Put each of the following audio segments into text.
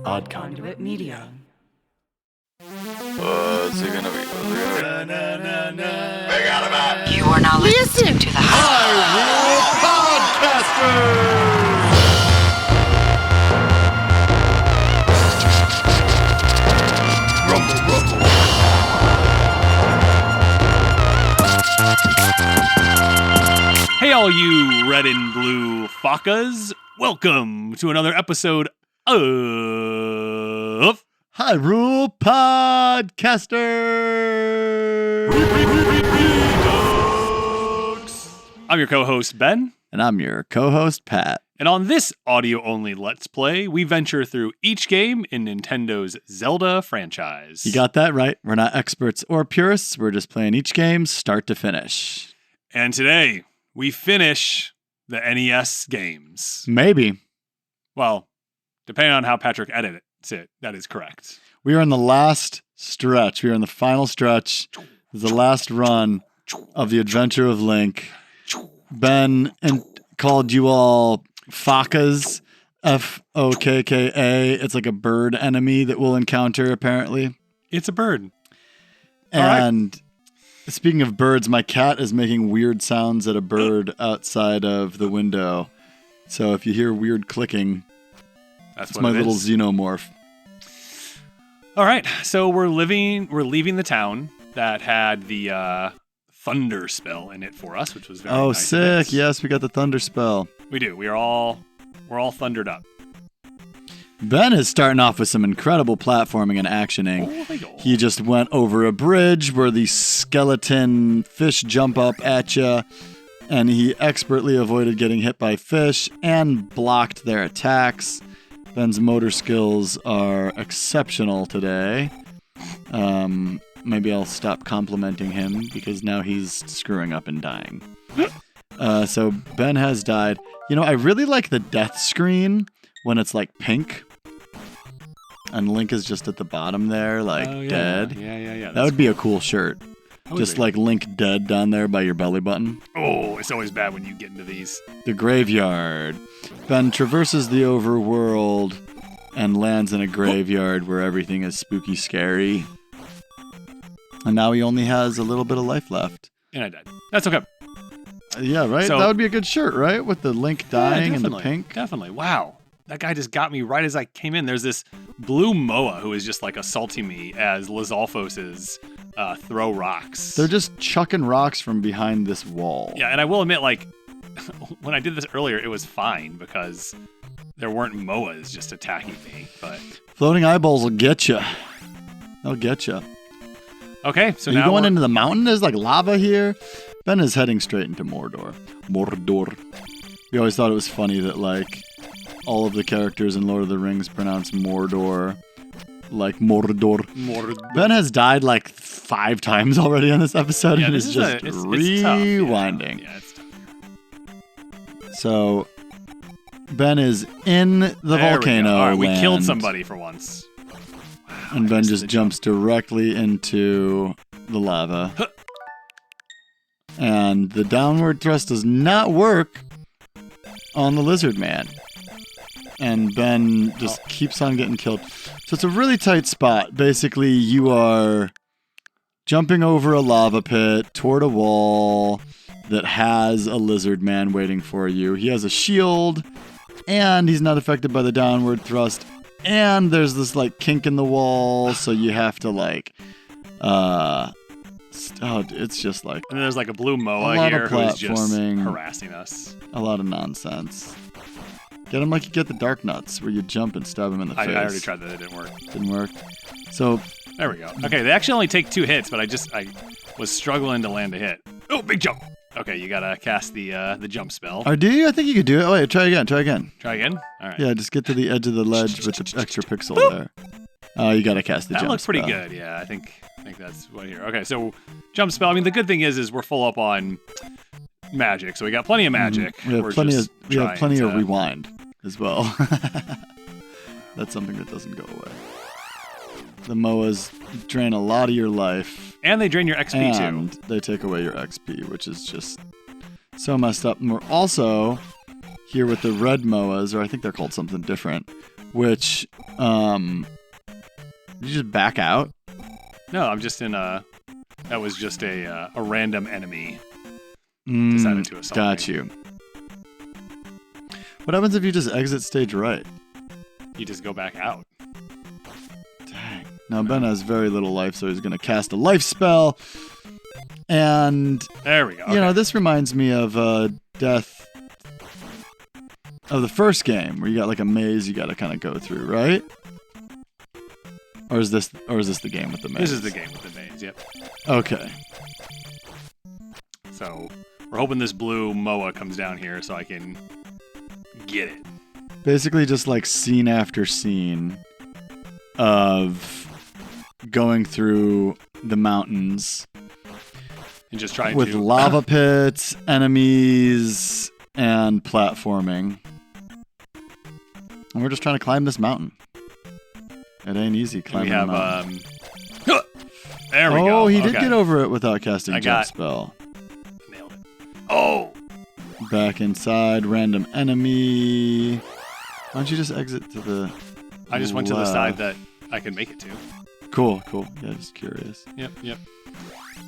Odd Conduit Media. What's it gonna be? You are now listening to the Hyrule Podcasters! Rumble, rumble. Hey, all you red and blue Fakas. Welcome to another episode of Hyrule Podcasters! I'm your co-host, Ben. And I'm your co-host, Pat. And on this audio-only Let's Play, we venture through each game in Nintendo's Zelda franchise. You got that right. We're not experts or purists. We're just playing each game start to finish. And today, we finish the NES games. Maybe. Well, depending on how Patrick edits it, that is correct. We are in the last stretch. We are in the final stretch. The last run of the Adventure of Link. Ben called you all Fakas, F-O-K-K-A. It's like a bird enemy that we'll encounter, apparently. It's a bird. And speaking of birds, my cat is making weird sounds at a bird outside of the window. So if you hear weird clicking, that's my little xenomorph. All right, so we're leaving the town that had the thunder spell in it for us, which was very nice. Oh, sick! Yes, we got the thunder spell. We do. We're all thundered up. Ben is starting off with some incredible platforming and actioning. Oh, he just went over a bridge where the skeleton fish jump up at you, and he expertly avoided getting hit by fish and blocked their attacks. Ben's motor skills are exceptional today. Maybe I'll stop complimenting him because now he's screwing up and dying. So Ben has died. You know, I really like the death screen when it's like pink. And Link is just at the bottom there, like dead. Yeah. That would be a cool shirt. Just like Link dead down there by your belly button. Oh, it's always bad when you get into these. The graveyard. Ben traverses the overworld and lands in a graveyard where everything is spooky scary. And now he only has a little bit of life left. And I died. That's okay. Yeah, right? So, that would be a good shirt, right? With the Link dying and the pink. Definitely. Wow. That guy just got me right as I came in. There's this blue Moa who is just like assaulting me as Lizalfos's throw rocks. They're just chucking rocks from behind this wall. Yeah, and I will admit, like, when I did this earlier, it was fine because there weren't Moas just attacking me. But floating eyeballs will get you. They'll get you. Okay, so now you going into the mountain? There's like lava here. Ben is heading straight into Mordor. We always thought it was funny that like all of the characters in Lord of the Rings pronounce Mordor like Mordor. Ben has died like 5 times already on this episode, and is just rewinding. Yeah, it's tough. So Ben is in the volcano. All right, we land, killed somebody for once. And Ben just jumps directly into the lava. And the downward thrust does not work on the lizard man. And Ben just keeps on getting killed. So it's a really tight spot. Basically, you are jumping over a lava pit toward a wall that has a lizard man waiting for you. He has a shield, and he's not affected by the downward thrust. And there's this like kink in the wall, so you have to like it's just like and there's like a blue Moa here who's just harassing us. A lot of nonsense. Get him like you get the dark nuts where you jump and stab him in the face. I already tried that, it didn't work. Didn't work. So there we go. Okay, they actually only take 2 hits, but I was struggling to land a hit. Oh, big jump. Okay, you gotta cast the jump spell. Oh, do you? I think you could do it. Wait, try again. Try again? All right. Yeah, just get to the edge of the ledge with the extra pixel there. You gotta cast the jump spell. That looks pretty good, yeah. I think that's what here. Okay, so jump spell. I mean, the good thing is we're full up on magic, so we got plenty of magic. We have plenty of rewind as well. That's something that doesn't go away. The MOAs drain a lot of your life. And they drain your XP and too. They take away your XP, which is just so messed up. And we're also here with the red MOAs, or I think they're called something different, which, did you just back out? No, I'm just in a... That was just a random enemy decided to assault Got me. you. What happens if you just exit stage right? You just go back out. Dang. Now, Ben has very little life, so he's going to cast a life spell. And, There we go. you know, this reminds me of Death of the first game, where you got like a maze you got to kind of go through, right? Or is this the game with the maze? This is the game with the maze, yep. Okay. So we're hoping this blue Moa comes down here so I can get it. Basically just like scene after scene of going through the mountains And just trying with to... lava pits, enemies, and platforming. And we're just trying to climb this mountain. It ain't easy climbing we have, the mountain. There we go. Oh, he did Okay. get over it without casting I jump got- spell. Nailed it. Oh! Back inside, random enemy. Why don't you just exit to the I just went to the left? side that I could make it to. Cool. Yeah, just curious. Yep.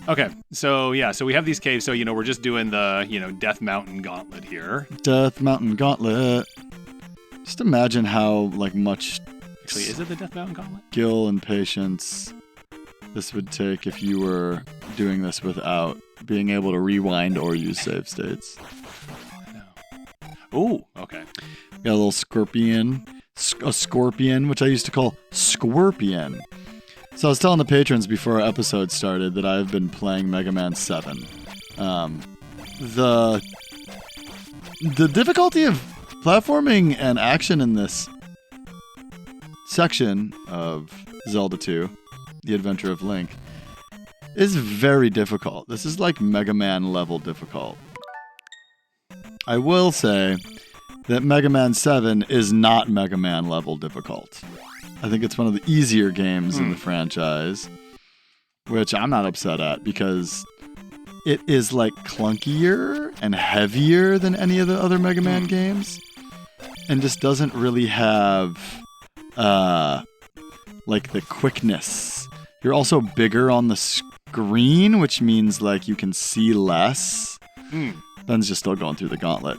Okay, so we have these caves. So, we're just doing the, Death Mountain Gauntlet here. Death Mountain Gauntlet. Just imagine how much Actually, is it the Death Mountain Gauntlet? skill and patience this would take if you were doing this without being able to rewind or use save states. No. Ooh, okay. Got a little scorpion, a scorpion, which I used to call Scorpion. So I was telling the patrons before our episode started that I've been playing Mega Man 7. The difficulty of platforming and action in this section of Zelda 2, The Adventure of Link, is very difficult. This is like Mega Man level difficult. I will say that Mega Man 7 is not Mega Man level difficult. I think it's one of the easier games in the franchise, which I'm not upset at because it is clunkier and heavier than any of the other Mega Man games, and just doesn't really have the quickness. You're also bigger on the screen, which means you can see less. Ben's just still going through the gauntlet.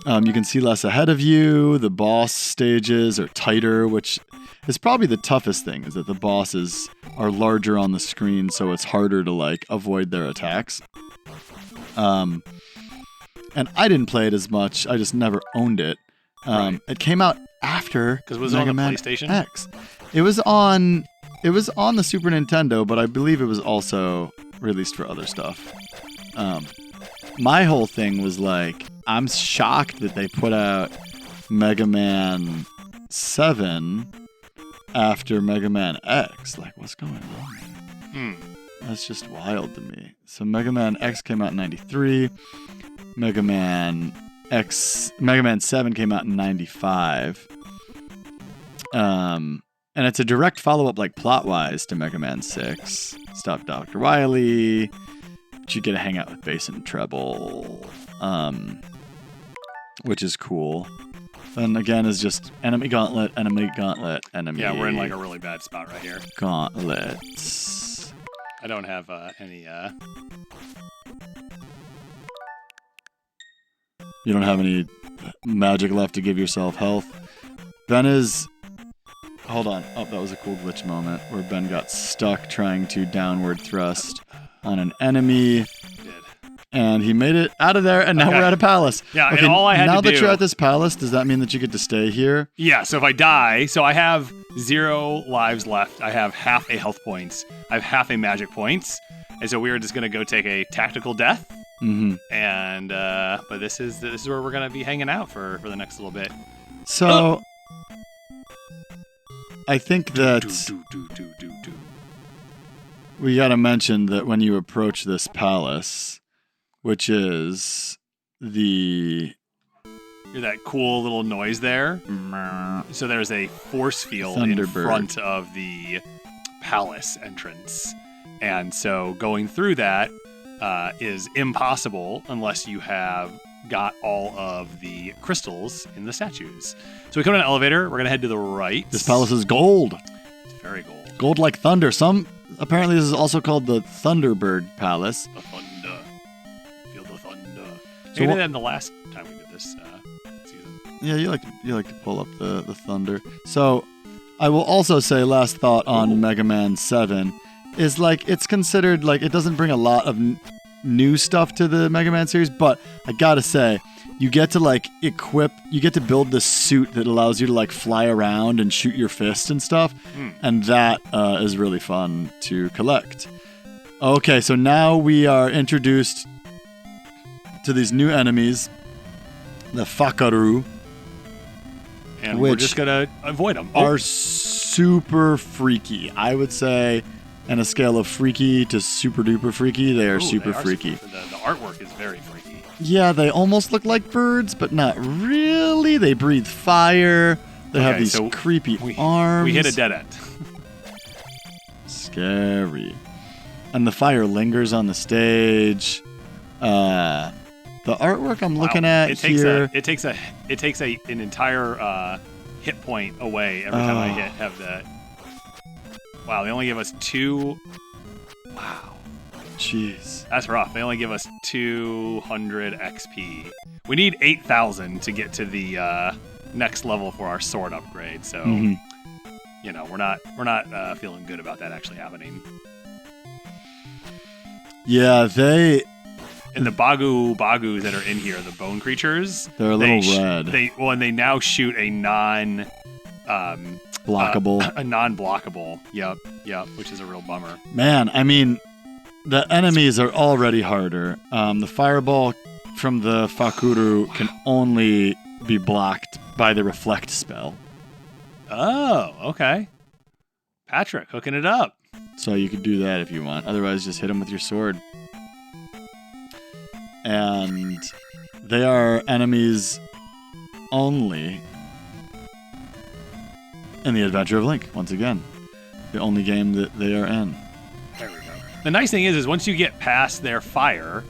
You can see less ahead of you. The boss stages are tighter, which is probably the toughest thing, is that the bosses are larger on the screen, so it's harder to avoid their attacks. And I didn't play it as much. I just never owned it. Right. It came out after Because was it Mega on the Man PlayStation? X. It was on the Super Nintendo, but I believe it was also released for other stuff. My whole thing was I'm shocked that they put out Mega Man 7 after Mega Man X. What's going on? That's just wild to me. So Mega Man X came out in 93. Mega Man 7 came out in 95. And it's a direct follow-up, plot-wise, to Mega Man 6. Stop Dr. Wily. But you get to hang out with bass and treble, which is cool. Then again is just enemy gauntlet, enemy. Yeah, we're in a really bad spot right here. Gauntlets. I don't have any... You don't have any magic left to give yourself health. Ben is... Hold on. Oh, that was a cool glitch moment where Ben got stuck trying to downward thrust on an enemy. And he made it out of there, and now we're at a palace. Yeah, okay, and all I had to do... Now that you're at this palace, does that mean that you get to stay here? Yeah, so if I die... So I have 0 lives left. I have half a health points. I have half a magic points. And so we are just going to go take a tactical death. Mm-hmm. And, but this is where we're going to be hanging out for the next little bit. So... I think that we got to mention that when you approach this palace, which is the... Hear that cool little noise there? So there's a force field in Thunderbird. front of the palace entrance. And so going through that is impossible unless you have got all of the crystals in the statues. So we come to an elevator. We're going to head to the right. This palace is gold. It's very gold. Gold like thunder. Apparently this is also called the Thunderbird Palace. The thunder. Feel the thunder. So We did that in the last time we did this season. Yeah, you like to pull up the thunder. So I will also say, last thought on Mega Man 7 is like it's considered like it doesn't bring a lot of new stuff to the Mega Man series, but I gotta say, you get to like you get to build this suit that allows you to like fly around and shoot your fist and stuff, and that is really fun to collect. Okay, so now we are introduced to these new enemies, the Fakaru. And we're just going to avoid them. Are super freaky. I would say, on a scale of freaky to super duper freaky, they are super freaky. The artwork is very freaky. Yeah, they almost look like birds, but not really. They breathe fire. They have these creepy arms. We hit a dead end. Scary. And the fire lingers on the stage. The artwork I'm looking at here. It takes an entire hit point away every time I have that. Wow, they only give us 2. Wow. Jeez. That's rough. They only give us 200 XP. We need 8,000 to get to the next level for our sword upgrade. So, you know, we're not feeling good about that actually happening. Yeah, And the bagus that are in here, the bone creatures, they're a little red. And they now shoot a non-blockable. Yep, which is a real bummer. Man, I mean, the enemies are already harder. The fireball from the Fakuru can only be blocked by the reflect spell. Oh, okay. Patrick, hooking it up. So you could do that if you want. Otherwise, just hit them with your sword. And they are enemies only in The Adventure of Link, once again. The only game that they are in. There we go. The nice thing is once you get past their fire,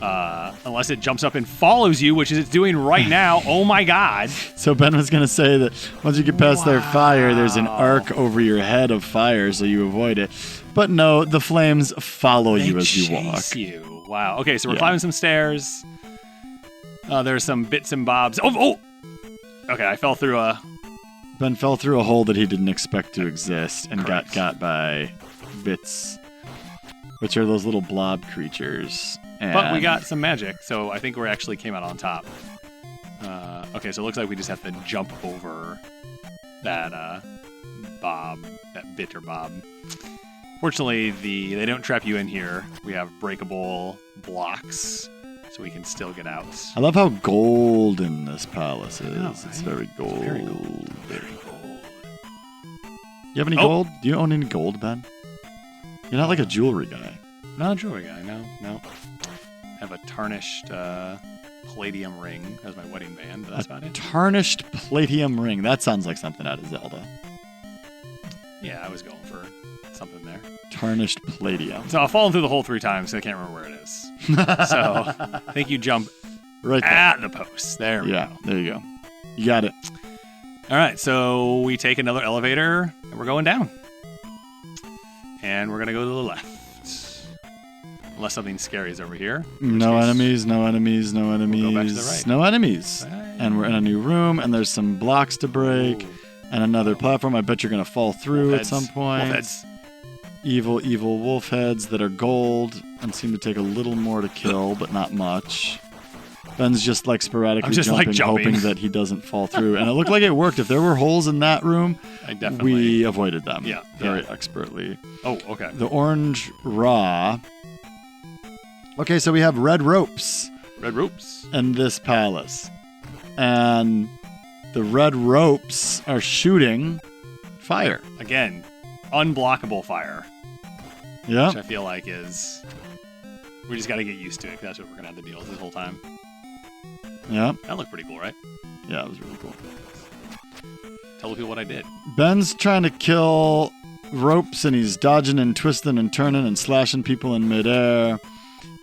unless it jumps up and follows you, which is it's doing right now, oh my god. So Ben was going to say that once you get past their fire, there's an arc over your head of fire, so you avoid it. But no, the flames follow you as you walk. You. Wow. Okay, so we're climbing some stairs. There's some bits and bobs. Oh! Okay, I fell through a... Ben fell through a hole that he didn't expect to exist and got by bits, which are those little blob creatures. But we got some magic, so I think we actually came out on top. Okay, so it looks like we just have to jump over that bit or bob. Fortunately, they don't trap you in here. We have breakable blocks, so we can still get out. I love how golden this palace is. Know, it's right? very gold. Very gold. Very gold. You have any gold? Do you own any gold, Ben? You're not like a jewelry guy. Not a jewelry guy, no. I have a tarnished palladium ring as my wedding band, but that's about it. Tarnished palladium ring. That sounds like something out of Zelda. Yeah, I was going for something there. Tarnished palladium. So I've fallen through the hole 3 times, so I can't remember where it is. So I think you jump right there. at the post. There we go. There you go. You got it. All right, so we take another elevator, and we're going down. And we're going to go to the left. Unless something scary is over here. No enemies, no enemies, no enemies. We'll go back to the right. No enemies. Right. And we're in a new room, and there's some blocks to break. Ooh. And another platform I bet you're going to fall through at some point. Wolf heads. Evil wolf heads that are gold and seem to take a little more to kill, but not much. Ben's just like sporadically jumping, hoping that he doesn't fall through. And it looked like it worked. If there were holes in that room, we avoided them very expertly. Oh, okay. The orange raw. Okay, so we have red ropes. Red ropes. In this palace. And the red ropes are shooting fire. Again, unblockable fire. Yeah. Which I feel like is... We just got to get used to it, 'cause that's what we're going to have to deal with this whole time. Yeah. That looked pretty cool, right? Yeah, it was really cool. Tell the people what I did. Ben's trying to kill ropes, and he's dodging and twisting and turning and slashing people in midair.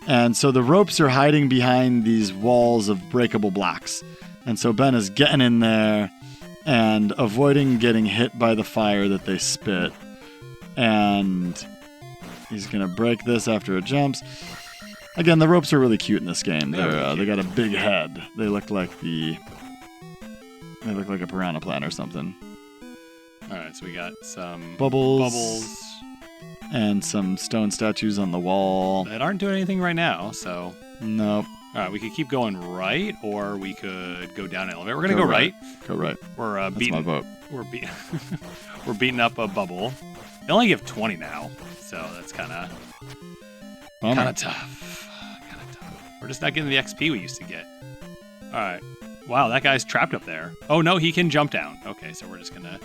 And so the ropes are hiding behind these walls of breakable blocks. And so Ben is getting in there and avoiding getting hit by the fire that they spit. And he's going to break this after it jumps. Again, the ropes are really cute in this game. They got a big head. They look like a piranha plant or something. All right, so we got some bubbles. And some stone statues on the wall. That aren't doing anything right now, so... Nope. All right, we could keep going right, or we could go down an elevator. We're going to go right. Go right. We're That's my vote. We're beating up a bubble. They only give 20 now, so that's kind of tough. We're just not getting the XP we used to get. All right. Wow, that guy's trapped up there. Oh, no, he can jump down. Okay, so we're just going to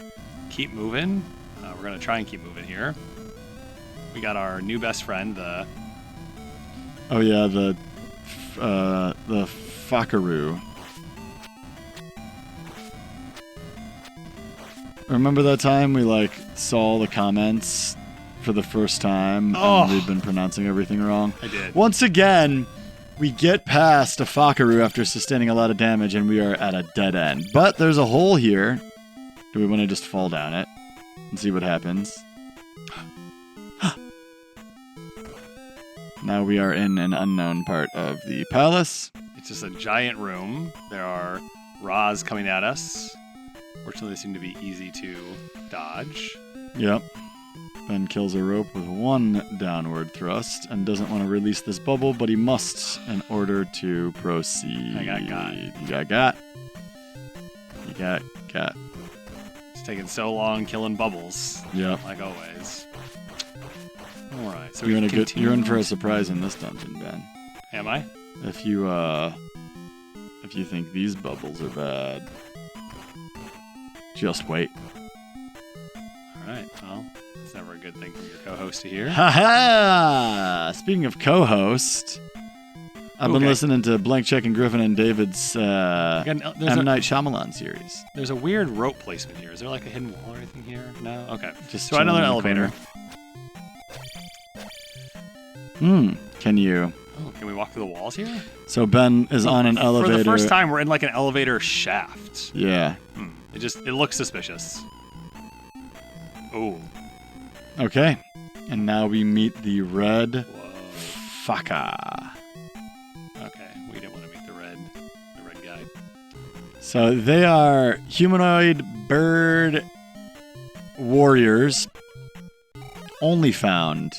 keep moving. We're going to try and keep moving here. We got our new best friend, the... Oh, yeah, the Fakaru. Remember that time we, saw the comments for the first time and we'd been pronouncing everything wrong? I did. Once again, we get past a Fakaru after sustaining a lot of damage and we are at a dead end. But there's a hole here. Do we want to just fall down it and see what happens? Now we are in an unknown part of the palace. It's just a giant room. There are Ra's coming at us. Fortunately, they seem to be easy to dodge. Yep. Ben kills a rope with one downward thrust and doesn't want to release this bubble, but he must in order to proceed. I got. You got. You got. It's taking so long killing bubbles. Yep. Like always. All right. So you're in for a surprise in this dungeon, Ben. Am I? If you think these bubbles are bad, just wait. All right. Well, that's never a good thing for your co-host to hear. Ha! Speaking of co-host, I've been listening to Blank Check and Griffin and David's M. Night Shyamalan series. There's a weird rope placement here. Is there like a hidden wall or anything here? No? Okay. Just so another elevator. Can you... Oh, can we walk through the walls here? So Ben is on an elevator. For the first time, we're in like an elevator shaft. Yeah. It looks suspicious. Oh. Okay. And now we meet the red Faka. Okay, we didn't want to meet the red guy. So they are humanoid bird warriors, only found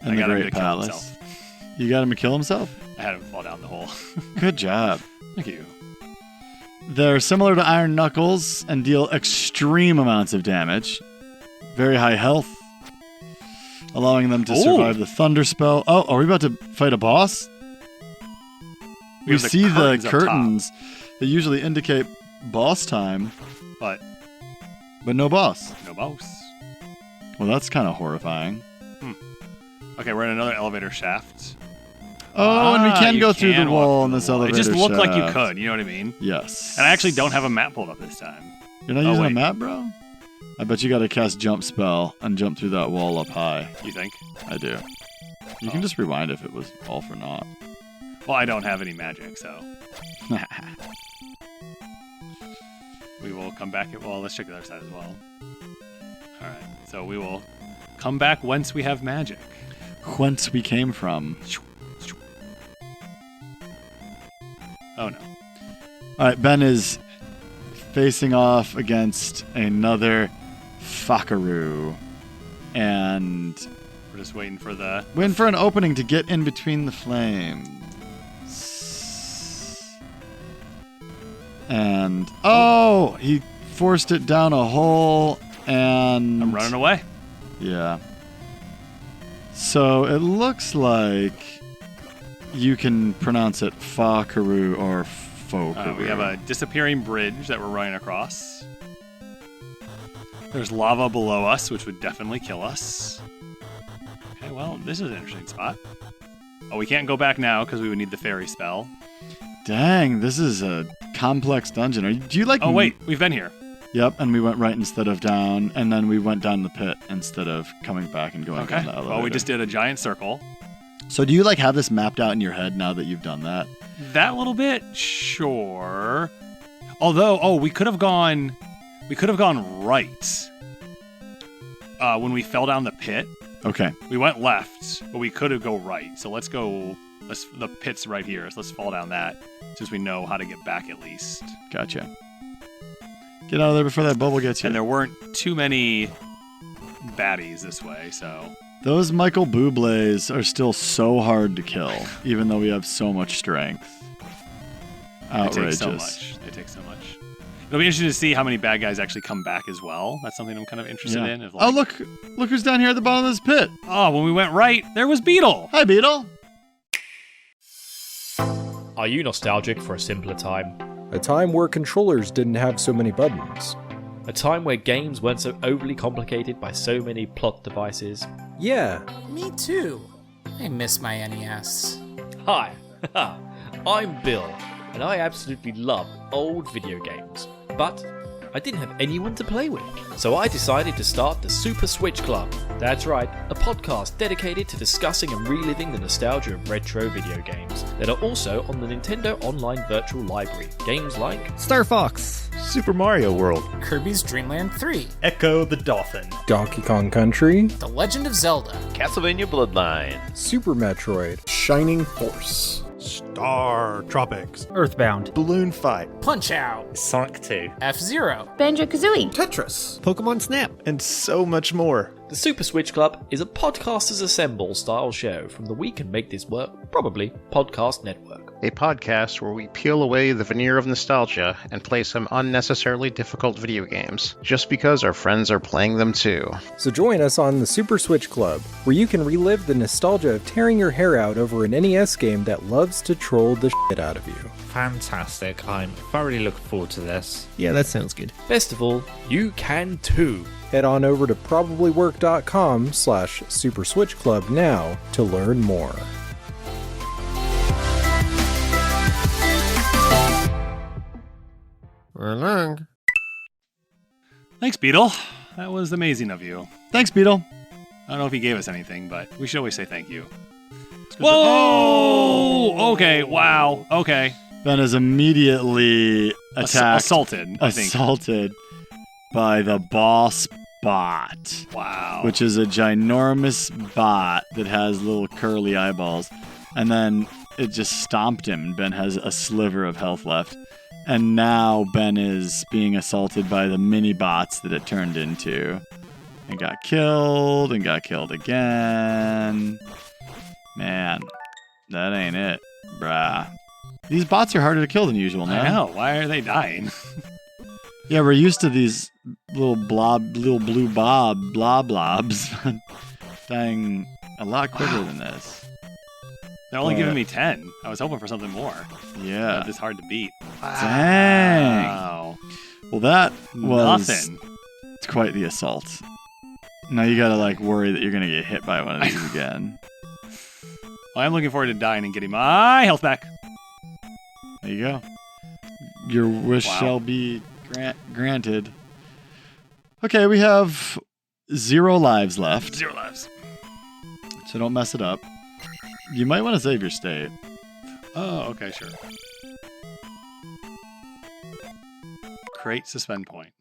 in the Great Palace. You got him to kill himself? I had him fall down the hole. Good job. Thank you. They're similar to Iron Knuckles and deal extreme amounts of damage. Very high health, allowing them to survive the Thunder Spell. Oh, are we about to fight a boss? We see the curtains that usually indicate boss time. But no boss. No boss. Well, that's kind of horrifying. Okay, we're in another elevator shaft. Oh, and we can go through the wall in this elevator shaft. It just looked like you could, you know what I mean? Yes. And I actually don't have a map pulled up this time. You're not using a map, bro? I bet you got to cast Jump Spell and jump through that wall up high. You think? I do. You can just rewind if it was all for naught. Well, I don't have any magic, so... We will come back... Well, let's check the other side as well. Alright, so we will come back once we have magic. Whence we came from. Oh, no. Alright, Ben is facing off against another Fakaru. And... We're just waiting for an opening to get in between the flames. And... Oh! He forced it down a hole, and... I'm running away. Yeah. So it looks like you can pronounce it Fakaru or Fokaru. We have a disappearing bridge that we're running across. There's lava below us, which would definitely kill us. Okay, well, this is an interesting spot. Oh, we can't go back now because we would need the fairy spell. Dang, this is a complex dungeon. Do you like... Oh, wait, we've been here. Yep, and we went right instead of down, and then we went down the pit instead of coming back and going down the elevator. Well, we just did a giant circle. So do you like have this mapped out in your head now that you've done that? That little bit, sure. Although, we could have gone right when we fell down the pit. Okay. We went left, but we could have go right. So let's go. The pit's right here. So let's fall down that, since we know how to get back at least. Gotcha. Get out of there before that bubble gets you. And there weren't too many baddies this way, so. Those Michael Bublé's are still so hard to kill, even though we have so much strength. Outrageous. They take so much. It'll be interesting to see how many bad guys actually come back as well. That's something I'm kind of interested in. If, oh, look who's down here at the bottom of this pit. Oh, when we went right, there was Beetle. Hi, Beetle. Are you nostalgic for a simpler time? A time where controllers didn't have so many buttons. A time where games weren't so overly complicated by so many plot devices? Yeah. Me too. I miss my NES. Hi, I'm Bill, and I absolutely love old video games. But I didn't have anyone to play with, so I decided to start the Super Switch Club. That's right, a podcast dedicated to discussing and reliving the nostalgia of retro video games that are also on the Nintendo Online Virtual Library. Games like Star Fox, Super Mario World, Kirby's Dream Land 3, Echo the Dolphin, Donkey Kong Country, The Legend of Zelda, Castlevania Bloodline, Super Metroid, Shining Force, Star Tropics, Earthbound, Balloon Fight, Punch-Out, Sonic 2, F-Zero, Banjo-Kazooie, Tetris, Pokemon Snap, and so much more. The Super Switch Club is a Podcasters Assemble style show from the We Can Make This Work, probably, podcast network. A podcast where we peel away the veneer of nostalgia and play some unnecessarily difficult video games, just because our friends are playing them too. So join us on the Super Switch Club, where you can relive the nostalgia of tearing your hair out over an NES game that loves to troll the shit out of you. Fantastic. I'm thoroughly looking forward to this. Yeah, that sounds good. Best of all, you can too. Head on over to probablywork.com/Super Switch Club now to learn more. Along. Thanks, Beetle. That was amazing of you. Thanks, Beetle. I don't know if he gave us anything, but we should always say thank you. Whoa! Okay, wow, okay. Ben is immediately attacked. Assaulted, I think. Assaulted by the boss bot. Wow. Which is a ginormous bot that has little curly eyeballs. And then it just stomped him, and Ben has a sliver of health left. And now Ben is being assaulted by the mini bots that it turned into. And got killed again. Man, that ain't it, brah. These bots are harder to kill than usual now. I know. Why are they dying? Yeah, we're used to these little blue blobs dying a lot quicker than this. They're only giving me 10. I was hoping for something more. Yeah. It's hard to beat. Dang. Wow. Well, that was nothing. It's quite the assault. Now you gotta worry that you're gonna get hit by one of these again. Well, I'm looking forward to dying and getting my health back. There you go. Your wish shall be granted. Okay, we have 0 lives left. 0 lives. So don't mess it up. You might want to save your state. Oh, okay, sure. Create suspend point.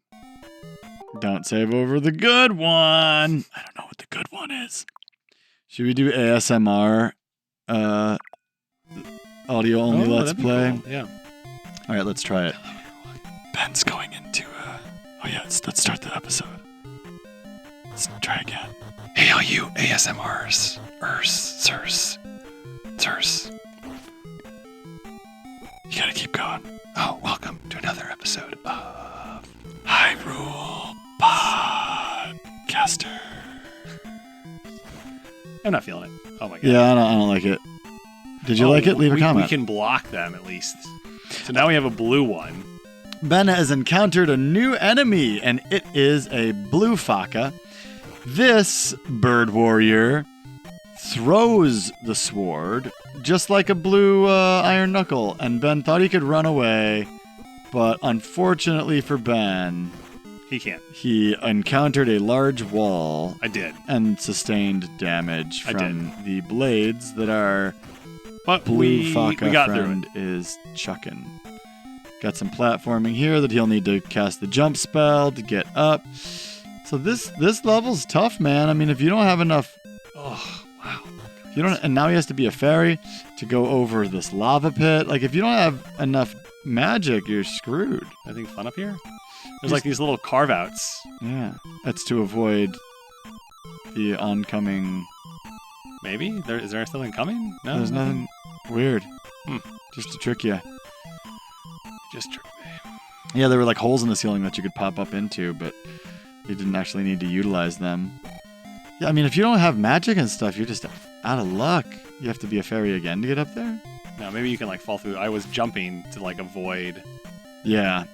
Don't save over the good one. I don't know what the good one is. Should we do ASMR? Audio only let's play. Cool. Yeah. All right, let's try it. Ben's going into let's start the episode. Let's try again. Hey, all you ASMRs, sirs. You gotta keep going. Oh, welcome to another episode of Hyrule Podcasters. I'm not feeling it. Oh my god. Yeah, I don't like it. Did you like it? Leave a comment. We can block them at least. So now we have a blue one. Ben has encountered a new enemy, and it is a blue Faka. This bird warrior throws the sword just like a blue iron knuckle, and Ben thought he could run away, but unfortunately for Ben, He can't. He encountered a large wall. I did. And sustained damage from the blades that our but blue we got friend is chucking. Got some platforming here that he'll need to cast the jump spell to get up. So this level's tough, man. I mean, if you don't have enough... Oh, wow. If you don't, and now he has to be a fairy to go over this lava pit. Like, if you don't have enough magic, you're screwed. Anything fun up here? There's like these little carve-outs. Yeah. That's to avoid the oncoming... Maybe? Is there something coming? No? There's nothing weird. Just to trick you. Just trick me. Yeah, there were like holes in the ceiling that you could pop up into, but you didn't actually need to utilize them. Yeah, I mean, if you don't have magic and stuff, you're just out of luck. You have to be a fairy again to get up there? No, maybe you can like fall through. I was jumping to like avoid. Yeah.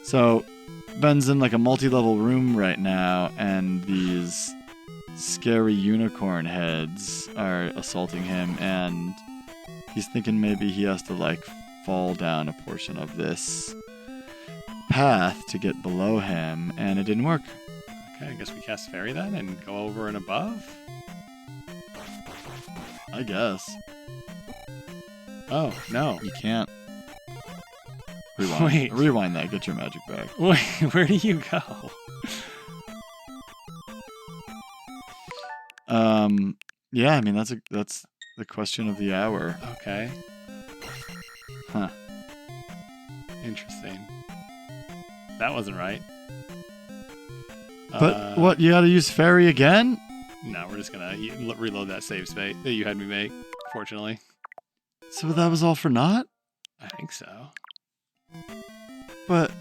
So Ben's in like a multi-level room right now, and these scary unicorn heads are assaulting him, and he's thinking maybe he has to like fall down a portion of this path to get below him, and it didn't work. Okay, I guess we cast Fairy then and go over and above? I guess. Oh, no. You can't. Rewind. Wait. Rewind that. Get your magic back. Wait, where do you go? Yeah, I mean, that's the question of the hour. Okay. Huh. Interesting. That wasn't right. But what, you gotta use fairy again? No, we're just gonna reload that save space that you had me make, fortunately. So that was all for naught? I think so. But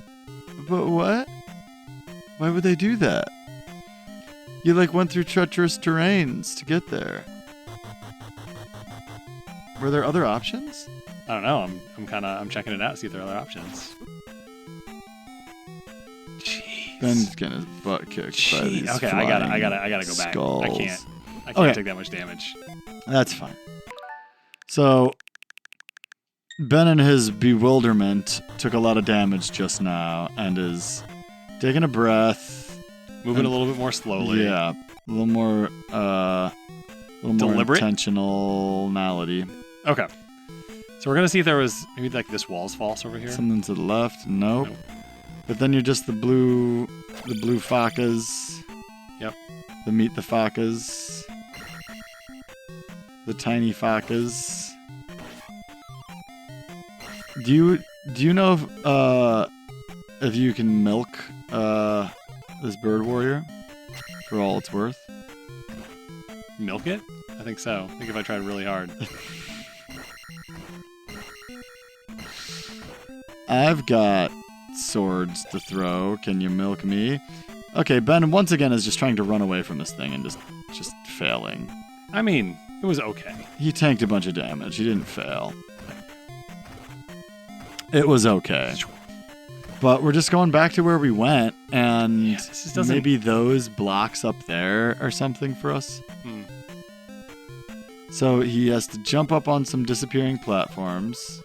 what? Why would they do that? You like went through treacherous terrains to get there. Were there other options? I don't know. I'm checking it out, see if there are other options. Jeez. Ben's getting his butt kicked by these okay, I gotta go back. skulls. I can't Okay. take that much damage. That's fine. So Ben in his bewilderment took a lot of damage just now and is taking a breath. Moving a little bit more slowly. Yeah. A little more Deliberate? intentionality. Okay. So we're gonna see if there was maybe like this wall's false over here. Something to the left. Nope. But then you're just the blue facas. Yep. The meet the facas. The tiny facas. Do you know if you can milk this bird warrior for all it's worth? Milk it? I think so. I think if I tried really hard. I've got swords to throw. Can you milk me? Okay, Ben once again is just trying to run away from this thing and just failing. I mean, it was okay. He tanked a bunch of damage. He didn't fail. It was okay. But we're just going back to where we went, and maybe those blocks up there are something for us. So he has to jump up on some disappearing platforms.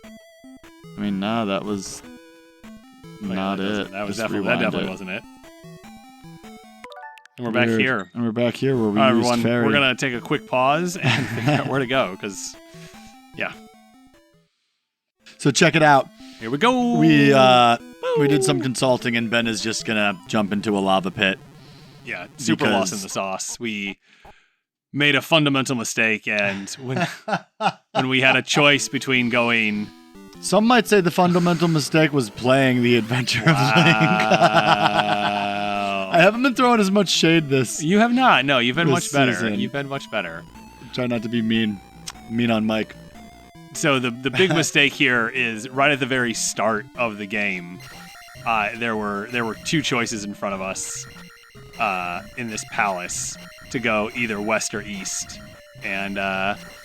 I mean, nah, that was not it. That Rewind definitely wasn't it. And we're back here. And we're back here where we All right, used everyone, fairy. we're going to take a quick pause and figure out where to go, because, yeah. So check it out. Here we go. We did some consulting, and Ben is just going to jump into a lava pit. Yeah, super lost in the sauce. We made a fundamental mistake, and when we had a choice between going... Some might say the fundamental mistake was playing the Adventure of Link. I haven't been throwing as much shade this. You have not. No, you've been much better. season. You've been much better. Try not to be mean on Mike. So the big mistake here is right at the very start of the game. There were two choices in front of us in this palace to go either west or east, and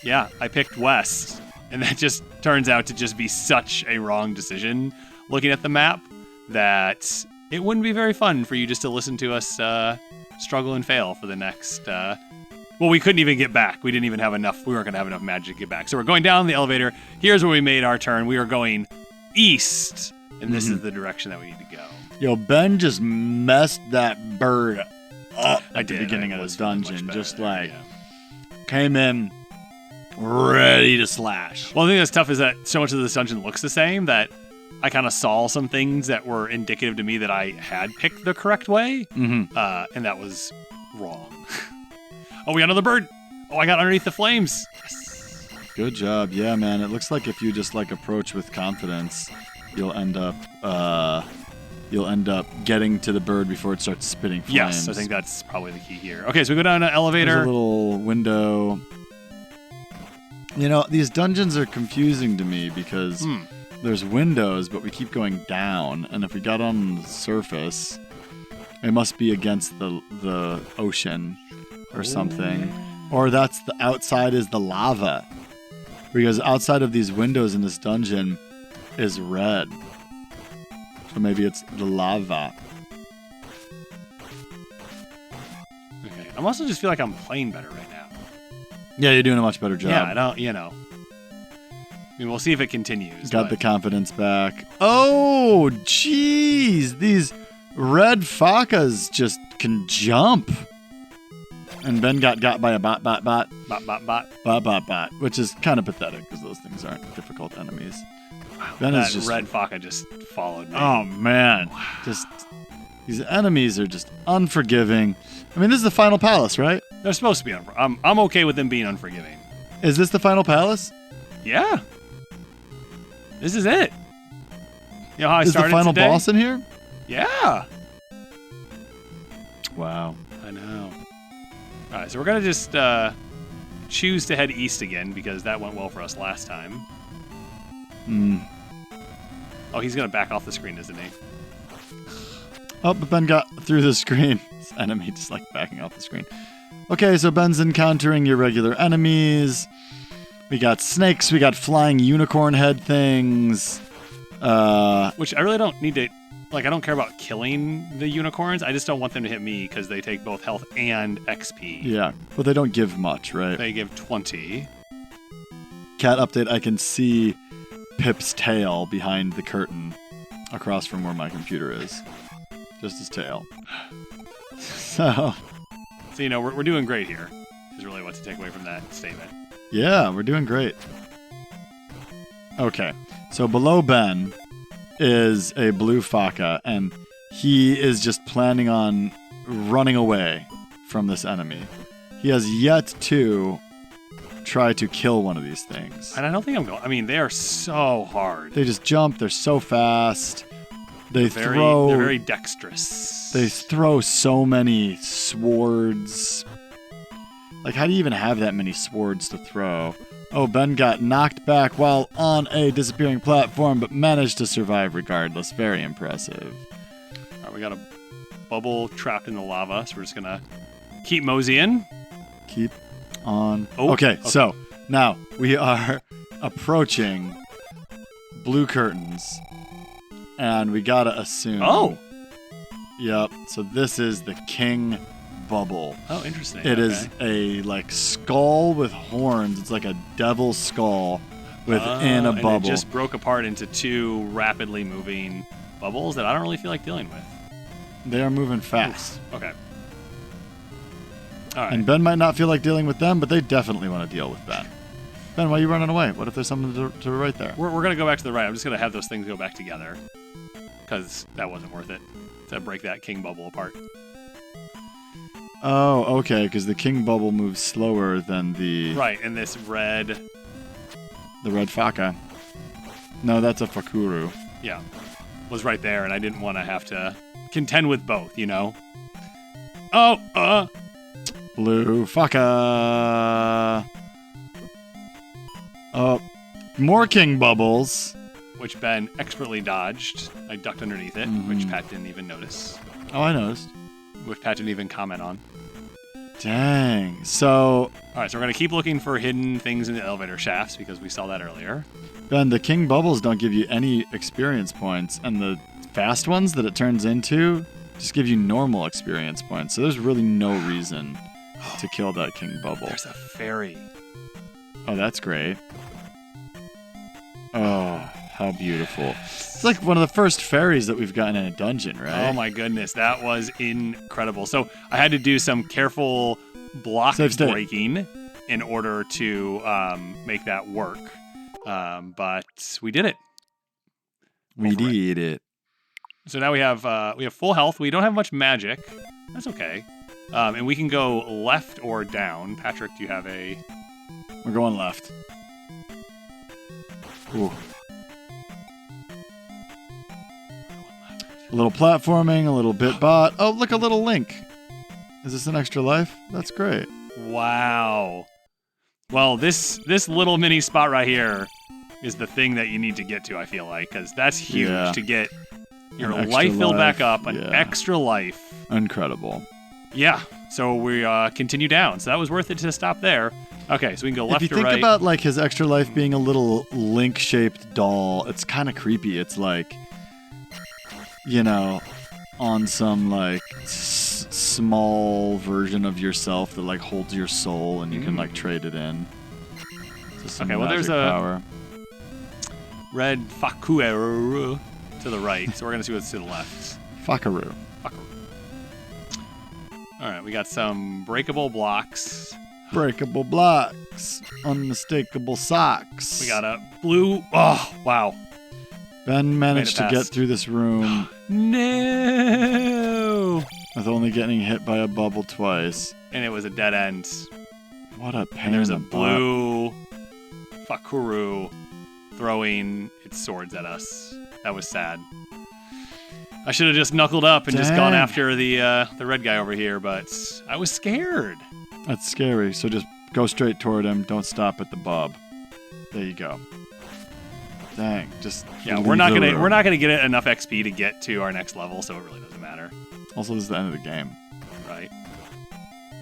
yeah, I picked west. And that just turns out to just be such a wrong decision, looking at the map, that it wouldn't be very fun for you just to listen to us struggle and fail for the next... well, we couldn't even get back. We didn't even have enough. We weren't going to have enough magic to get back. So we're going down the elevator. Here's where we made our turn. We are going east, and this is the direction that we need to go. Yo, Ben just messed that bird up at the beginning of this dungeon. Just like came in ready to slash. Well, the thing that's tough is that so much of this dungeon looks the same that I kind of saw some things that were indicative to me that I had picked the correct way, and that was wrong. Oh, we got another bird. Oh, I got underneath the flames. Yes. Good job. Yeah, man. It looks like if you just like approach with confidence, you'll end up getting to the bird before it starts spitting flames. Yes, I think that's probably the key here. Okay, so we go down an elevator. There's a little window. You know, these dungeons are confusing to me because there's windows, but we keep going down. And if we got on the surface, it must be against the ocean or something. Or that's the outside is the lava. Because outside of these windows in this dungeon is red. So maybe it's the lava. Okay, I also just feel like I'm playing better right now. Yeah, you're doing a much better job. Yeah, I don't, I mean, we'll see if it continues. Got the confidence back. Oh, jeez. These red facas just can jump. And Ben got by a bot, which is kind of pathetic because those things aren't difficult enemies. Wow, Ben that is just red faca just followed me. Oh man, just these enemies are just unforgiving. I mean, this is the final palace, right? They're supposed to be I'm okay with them being unforgiving. Is this the final palace? Yeah. This is it. You know how I Is started the final today? boss in here? Yeah. Wow. I know. All right, so we're going to just choose to head east again because that went well for us last time. Oh, he's going to back off the screen, isn't he? Oh, but Ben got through the screen. This enemy just like backing off the screen. Okay, so Ben's encountering your regular enemies. We got snakes. We got flying unicorn head things. Which I really don't need to... Like, I don't care about killing the unicorns. I just don't want them to hit me because they take both health and XP. Yeah, but they don't give much, right? They give 20. Cat update, I can see Pip's tail behind the curtain across from where my computer is. Just his tail. So, we're doing great here, is really what to take away from that statement. Yeah, we're doing great. Okay, so below Ben is a blue faca, and he is just planning on running away from this enemy. He has yet to try to kill one of these things. And I don't think I'm going... I mean, they are so hard. They just jump, they're so fast. They're very dexterous. They throw so many swords. Like, how do you even have that many swords to throw? Oh, Ben got knocked back while on a disappearing platform, but managed to survive regardless. Very impressive. All right, we got a bubble trapped in the lava, so we're just going to keep moseying. Keep on. Oh, okay, so now we are approaching blue curtains, and we gotta assume... Oh! Yep, so this is the king bubble. Oh, interesting. It is a skull with horns. It's like a devil's skull within a bubble. And it just broke apart into two rapidly moving bubbles that I don't really feel like dealing with. They are moving fast. Okay. All right. And Ben might not feel like dealing with them, but they definitely want to deal with Ben. Ben, why are you running away? What if there's something to the right there? We're going to go back to the right. I'm just going to have those things go back together because that wasn't worth it to break that king bubble apart. Oh, okay, because the king bubble moves slower than the... Right, and this red... The red faca. No, that's a fakuru. Yeah, was right there, and I didn't want to have to contend with both, Oh, Blue faca. Oh, more king bubbles. Which Ben expertly dodged. I ducked underneath it, which Pat didn't even notice. Oh, I noticed. Which Pat didn't even comment on. Dang. So... All right, so we're going to keep looking for hidden things in the elevator shafts because we saw that earlier. Ben, the king bubbles don't give you any experience points, and the fast ones that it turns into just give you normal experience points. So there's really no reason to kill that king bubble. There's a fairy. Oh, that's great. Oh, How beautiful. It's like one of the first fairies that we've gotten in a dungeon, right? Oh my goodness, that was incredible. So I had to do some careful block Save state. breaking in order to make that work. But we did it. We did it. So now we have full health. We don't have much magic. That's okay. And we can go left or down. Patrick, do you have a... We're going left. Ooh. A little platforming, a little bit bot. Oh, look, a little link. Is this an extra life? That's great. Wow. Well, this little mini spot right here is the thing that you need to get to, I feel like, because that's huge to get your life filled back up, an extra life. Incredible. Yeah. So we continue down. So that was worth it to stop there. Okay, so we can go left or right. If you think about like his extra life being a little Link-shaped doll, it's kind of creepy. It's like, you know, on some like small version of yourself that like holds your soul and you can like trade it in. Okay, well there's a power. Red Fakueru to the right, so we're gonna see what's to the left. Fakaru. All right, we got some breakable blocks. Breakable blocks. Unmistakable socks. We got a blue. Oh, wow. Ben managed to get through this room. No! With only getting hit by a bubble twice. And it was a dead end. What a pain. And there's a blue Fakuru throwing its swords at us. That was sad. I should have just knuckled up and just gone after the red guy over here, but I was scared. That's scary. So just go straight toward him. Don't stop at the bob. There you go. Dang, just we're not gonna get enough XP to get to our next level, so it really doesn't matter. Also, this is the end of the game. Right.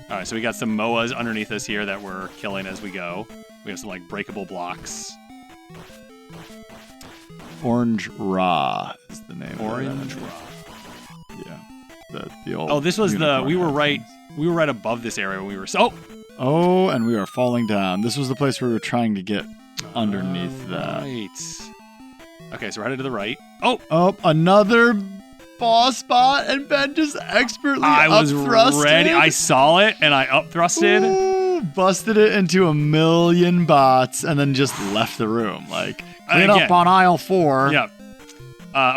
All right, so we got some Moas underneath us here that we're killing as we go. We have some like breakable blocks. Orange Ra is the name. Orange Ra. Yeah. The old. Oh, this was we were right above this area when we were Oh, and we are falling down. This was the place where we were trying to get underneath that. Right. Okay, so we're headed to the right. Oh, another boss spot, and Ben just expertly up-thrusted. Ready. I saw it, and I up-thrusted. Ooh, busted it into a million bots, and then just left the room. Like, clean up on aisle 4. Yeah.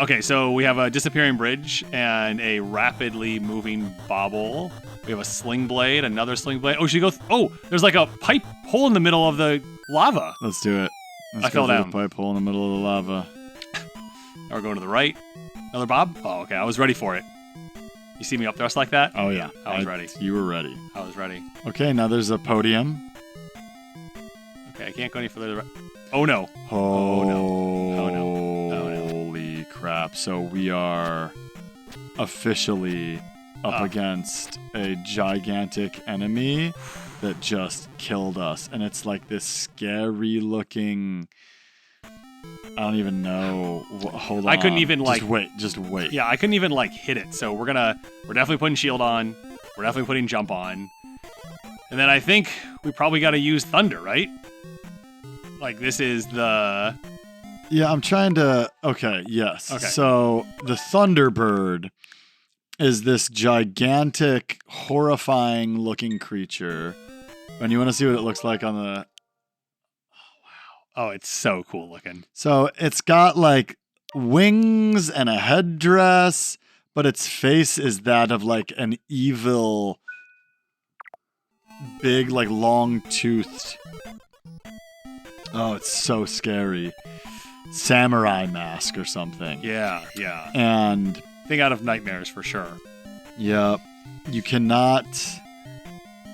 Okay, so we have a disappearing bridge and a rapidly moving bobble. We have a sling blade, another sling blade. Oh, should we go? There's like a pipe hole in the middle of the lava. Let's do it. I fell down. The pipe hole in the middle of the lava. Now we're going to the right. Another bob? Oh, okay. I was ready for it. You see me up thrust like that? Oh, yeah. I was ready. You were ready. I was ready. Okay, now there's a podium. Okay, I can't go any further to the right. Oh, no. Oh, no. Oh, no. Oh, no. Holy crap. So we are officially up against a gigantic enemy that just killed us. And it's like this scary looking... I don't even know. Hold on. I couldn't even Just wait. Yeah, I couldn't even hit it. So we're definitely putting shield on. We're definitely putting jump on. And then I think we probably got to use thunder, right? Like this is the... Yeah, I'm trying to... Okay, yes. Okay. So the Thunderbird is this gigantic, horrifying looking creature. And you want to see what it looks like on the... Oh, it's so cool looking. So it's got like wings and a headdress, but its face is that of like an evil, big, like long-toothed. Oh, it's so scary. Samurai mask or something. Yeah. And thing out of nightmares for sure. Yep. You cannot.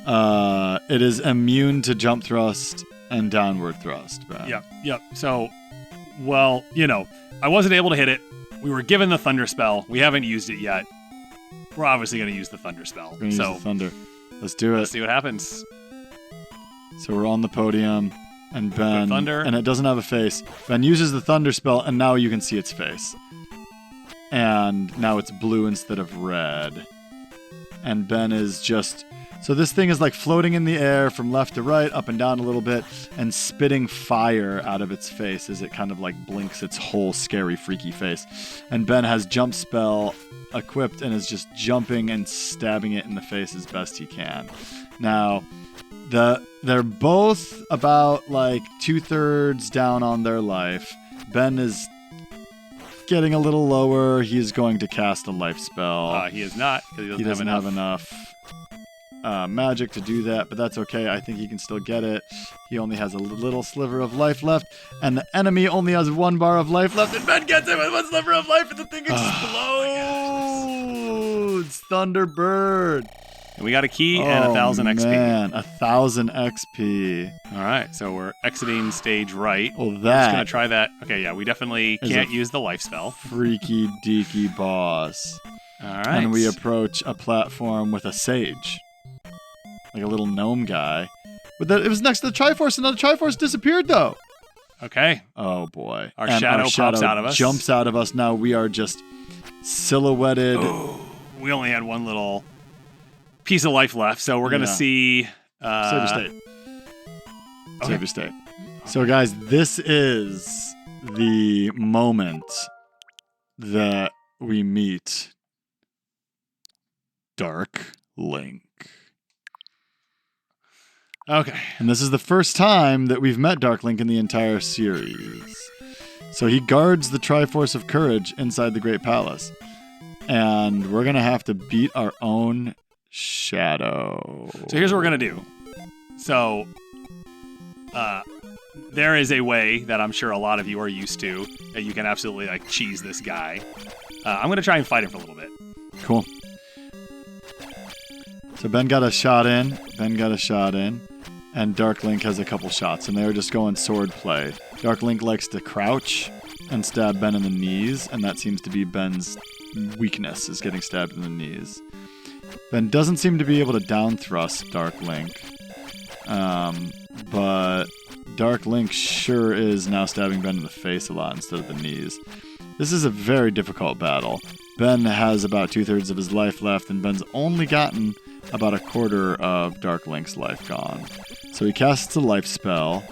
It is immune to jump thrust and downward thrust, Ben. Yep. So, well, I wasn't able to hit it. We were given the thunder spell. We haven't used it yet. We're obviously going to use the thunder spell. Use the thunder. Let's do it. Let's see what happens. So we're on the podium, and Ben, thunder. And it doesn't have a face. Ben uses the thunder spell, and now you can see its face. And now it's blue instead of red. And Ben is just So this thing is like floating in the air from left to right, up and down a little bit, and spitting fire out of its face as it kind of like blinks its whole scary, freaky face. And Ben has jump spell equipped and is just jumping and stabbing it in the face as best he can. Now, they're both about like 2/3 down on their life. Ben is getting a little lower. He's going to cast a life spell. He is not, because he doesn't have enough magic to do that, but that's okay. I think he can still get it. He only has a little sliver of life left, and the enemy only has 1 bar of life left, and Ben gets it with 1 sliver of life, and the thing explodes! Thunderbird! And we got a key and 1,000 XP. Man, 1,000 XP. All right, so we're exiting stage right. Well, We're just that going to try that. Okay, yeah, we definitely can't use the life spell. freaky deaky boss. All right. And we approach a platform with a sage. Like a little gnome guy. But it was next to the Triforce, and the Triforce disappeared, though. Okay. Oh, boy. Our And shadow pops out of us. Jumps out of us. Now we are just silhouetted. Oh, we only had 1 little piece of life left, so we're going to see... Save your state. Okay. Save your state. So, guys, this is the moment that we meet Dark Link. Okay. And this is the first time that we've met Dark Link in the entire series. So he guards the Triforce of Courage inside the Great Palace. And we're going to have to beat our own shadow. So here's what we're going to do. So, there is a way that I'm sure a lot of you are used to that you can absolutely, like, cheese this guy. I'm going to try and fight him for a little bit. Cool. So Ben got a shot in. And Dark Link has a couple shots, and they're just going sword play. Dark Link likes to crouch and stab Ben in the knees, and that seems to be Ben's weakness, is getting stabbed in the knees. Ben doesn't seem to be able to down thrust Dark Link, but Dark Link sure is now stabbing Ben in the face a lot instead of the knees. This is a very difficult battle. Ben has about 2/3 of his life left, and Ben's only gotten about 1/4 of Dark Link's life gone. So he casts a life spell,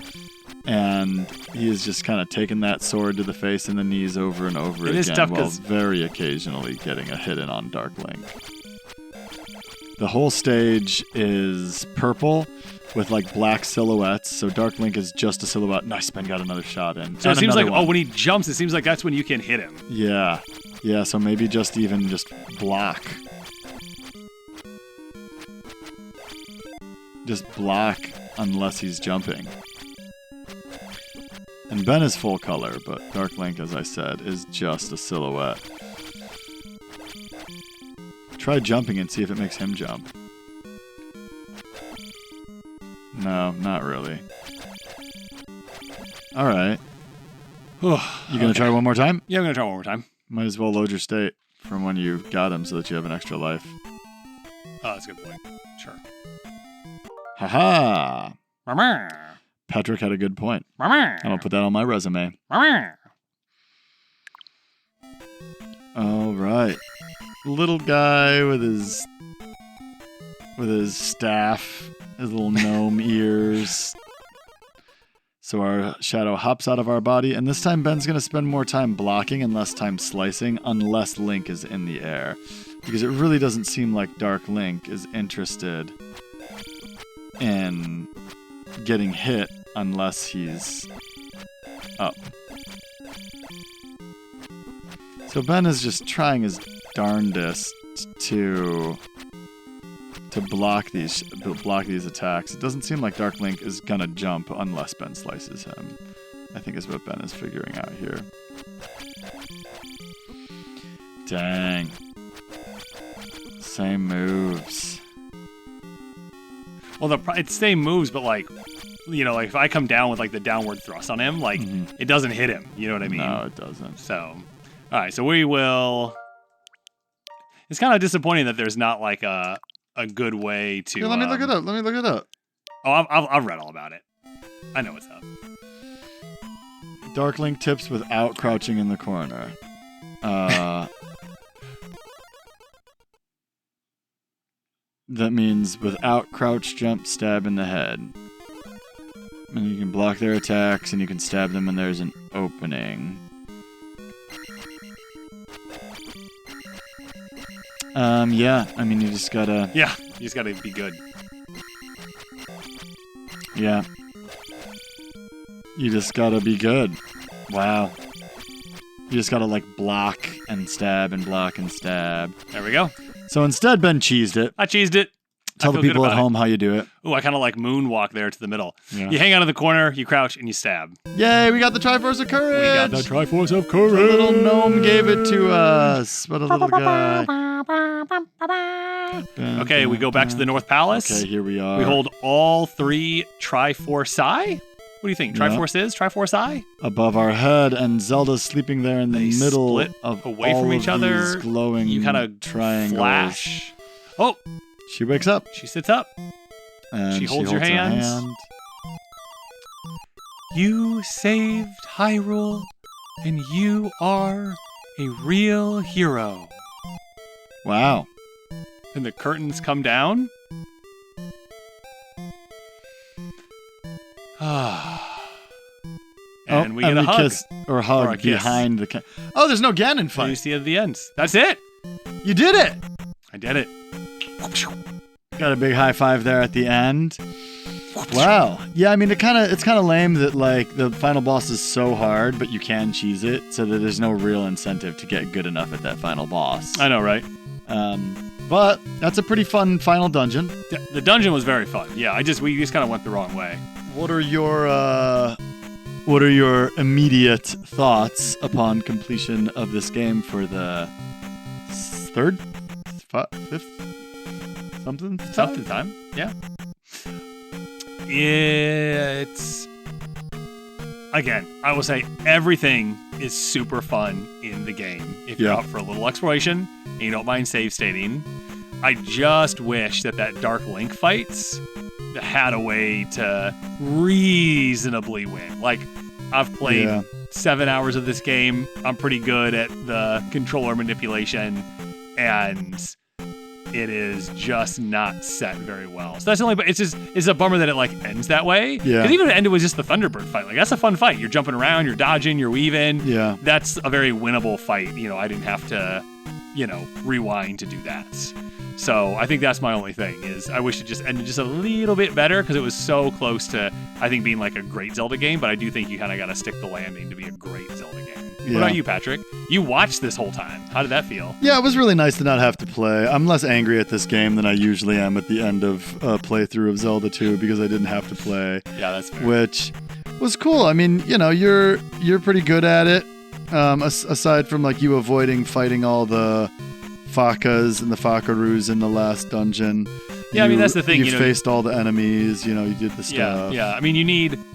and he is just kind of taking that sword to the face and the knees over and over again, is tough while very occasionally getting a hit in on Dark Link. The whole stage is purple with like black silhouettes, so Dark Link is just a silhouette. Nice, Ben got another shot in. So it seems like, when he jumps, it seems like that's when you can hit him. Yeah, so maybe just block. Just block unless he's jumping. And Ben is full color, but Dark Link, as I said, is just a silhouette. Try jumping and see if it makes him jump. No, not really. Alright. You gonna try one more time? Yeah, I'm gonna try one more time. Might as well load your state from when you got him so that you have an extra life. Oh, that's a good point. Sure. Haha! Patrick had a good point. I'm gonna put that on my resume. Alright. Little guy with his staff, his little gnome ears. So our shadow hops out of our body, and this time Ben's gonna spend more time blocking and less time slicing unless Link is in the air. Because it really doesn't seem like Dark Link is interested in getting hit unless he's up. So Ben is just trying his darndest to block these attacks. It doesn't seem like Dark Link is gonna jump unless Ben slices him, I think is what Ben is figuring out here. Dang. Same moves. Well, it's same moves, but like if I come down with like the downward thrust on him, like it doesn't hit him. You know what I mean? No, it doesn't. So, all right. So we will. It's kind of disappointing that there's not like a good way to. Here, let me look it up. Oh, I've read all about it. I know what's up. Dark Link tips without crouching in the corner. that means without crouch jump, stab in the head. And you can block their attacks, and you can stab them when there's an opening. Yeah, I mean, you just gotta... Yeah, you just gotta be good. Yeah. You just gotta be good. Wow. You just gotta, like, block and stab and block and stab. There we go. So instead, Ben cheesed it. I cheesed it. Tell the people at home how you do it. Oh, I kind of like moonwalk there to the middle. Yeah. You hang out in the corner, you crouch, and you stab. Yay, we got the Triforce of Courage! We got the Triforce of Courage! The little gnome gave it to us. What a little guy. Okay, we go back to the North Palace. Okay, here we are. We hold all 3 Triforce-I? What do you think? Triforce is? Triforce-I? Above our head, and Zelda's sleeping there in the middle split of away all from of each other. these glowing You kind of triangles. flash. Oh! She wakes up. She sits up. And she holds your her hands. hand. You saved Hyrule, and you are a real hero. Wow. And the curtains come down. And we get a hug. Kiss or hug Or a kiss. behind the... Oh, there's no Ganon And you fight. see at the end. That's it. You did it! I did it. Got a big high five there at the end. Wow. Yeah, I mean, it's kind of lame that, like, the final boss is so hard, but you can cheese it, so that there's no real incentive to get good enough at that final boss. I know, right? But that's a pretty fun final dungeon. The dungeon was very fun. Yeah, we just kind of went the wrong way. What are your immediate thoughts upon completion of this game for the third, fifth, something time? Yeah. It's again, I will say everything is super fun in the game if you're out for a little exploration and you don't mind save stating. I just wish that Dark Link fights had a way to reasonably win. Like, I've played 7 hours of this game. I'm pretty good at the controller manipulation, and it is just not set very well. So that's but it's a bummer that it like ends that way. Yeah. Because even if it ended with just the Thunderbird fight, like that's a fun fight. You're jumping around, you're dodging, you're weaving. Yeah. That's a very winnable fight. I didn't have to, rewind to do that. So I think that's my only thing is I wish it just ended just a little bit better because it was so close to, I think, being like a great Zelda game, but I do think you kind of got to stick the landing to be a great Zelda game. Yeah. What about you, Patrick? You watched this whole time. How did that feel? Yeah, it was really nice to not have to play. I'm less angry at this game than I usually am at the end of a playthrough of Zelda 2 because I didn't have to play. Yeah, that's fair. Which was cool. I mean, you're pretty good at it. Aside from like you avoiding fighting all the Fakas and the Fakaroos in the last dungeon. Yeah, I mean that's the thing. You faced all the enemies. You did the stuff. Yeah. I mean,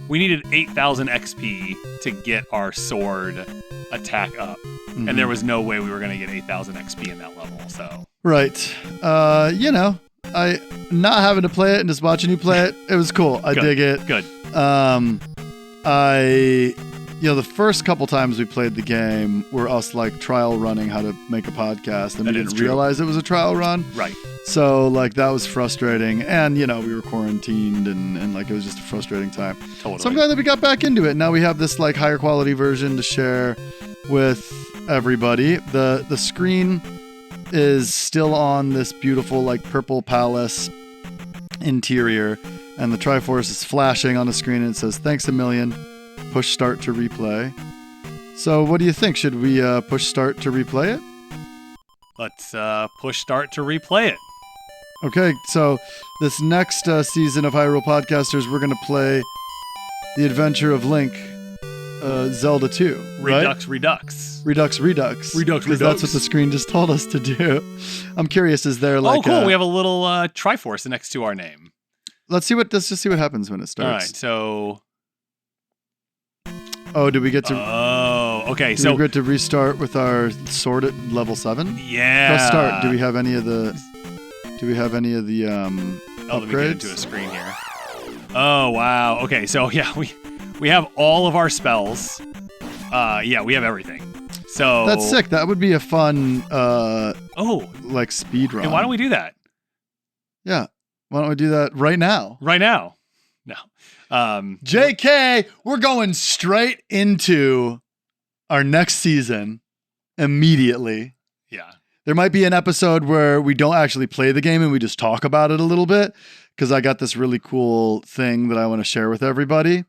we needed 8,000 XP to get our sword attack up, and there was no way we were going to get 8,000 XP in that level. So right. I not having to play it and just watching you play it. It was cool. I dig it. Good. The first couple times we played the game were us like trial running how to make a podcast, and we didn't realize it was a trial run. Right. So like that was frustrating, and we were quarantined, and like it was just a frustrating time. Totally. So I'm glad that we got back into it. Now we have this like higher quality version to share with everybody. The screen is still on this beautiful like purple palace interior, and the Triforce is flashing on the screen, and it says "Thanks a million." Push start to replay. So what do you think? Should we push start to replay it? Let's push start to replay it. Okay, so this next season of Hyrule Podcasters, we're going to play The Adventure of Link, Zelda 2, right? Redux. Because that's what the screen just told us to do. I'm curious, is there like... Oh, cool. We have a little Triforce next to our name. Let's just see what happens when it starts. All right, so... Oh, did we get to... Oh, okay. So we get to restart with our sword at level 7? Yeah. Press start. Do we have any of the upgrades? Let me get into a screen here. Oh, wow. Okay, so yeah, we have all of our spells. Yeah, we have everything. So that's sick. That would be a fun like speed run. And why don't we do that? Yeah. Why don't we do that right now? Right now. No. JK, we're going straight into our next season immediately. Yeah. There might be an episode where we don't actually play the game and we just talk about it a little bit because I got this really cool thing that I want to share with everybody.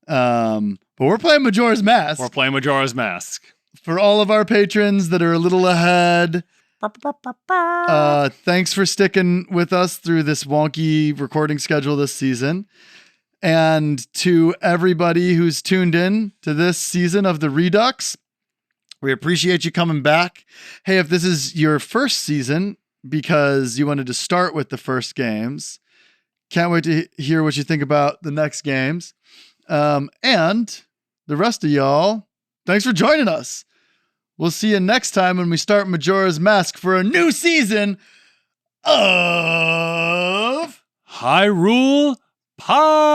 But we're playing Majora's Mask. We're playing Majora's Mask. For all of our patrons that are a little ahead, thanks for sticking with us through this wonky recording schedule this season. And to everybody who's tuned in to this season of the Redux, we appreciate you coming back. Hey, if this is your first season because you wanted to start with the first games, can't wait to hear what you think about the next games. And the rest of y'all, thanks for joining us. We'll see you next time when we start Majora's Mask for a new season of Hyrule Podcasters.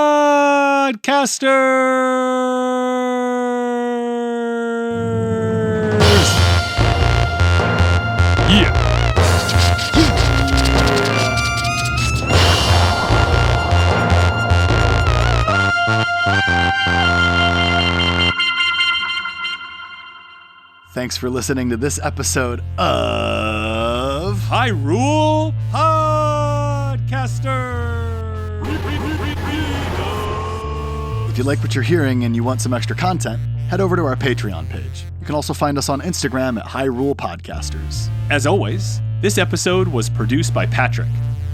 Yeah. Thanks for listening to this episode of Hyrule Podcasters. If you like what you're hearing and you want some extra content, head over to our Patreon page. You can also find us on Instagram at Hyrule Podcasters. As always, this episode was produced by Patrick,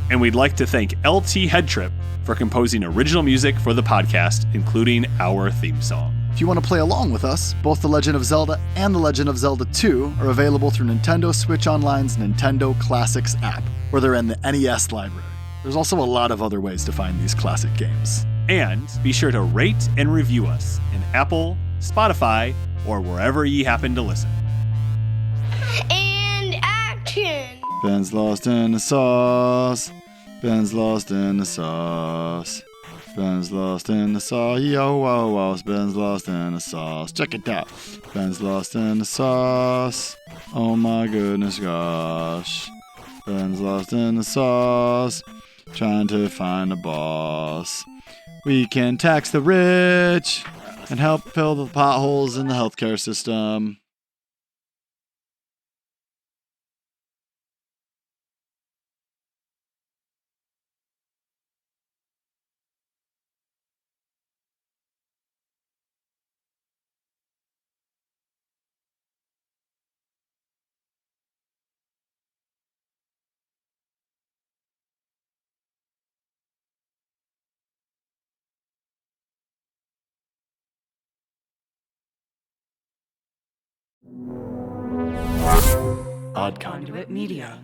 and we'd like to thank LT Headtrip for composing original music for the podcast, including our theme song. If you want to play along with us, both The Legend of Zelda and The Legend of Zelda 2 are available through Nintendo Switch Online's Nintendo Classics app, where they're in the NES library. There's also a lot of other ways to find these classic games. And be sure to rate and review us in Apple, Spotify, or wherever ye happen to listen. And action! Ben's lost in the sauce. Ben's lost in the sauce. Ben's lost in the sauce. Yo, whoa, whoa. Ben's lost in the sauce. Check it out. Ben's lost in the sauce. Oh my goodness gosh. Ben's lost in the sauce. Trying to find a boss. We can tax the rich and help fill the potholes in the healthcare system. Conduit Media.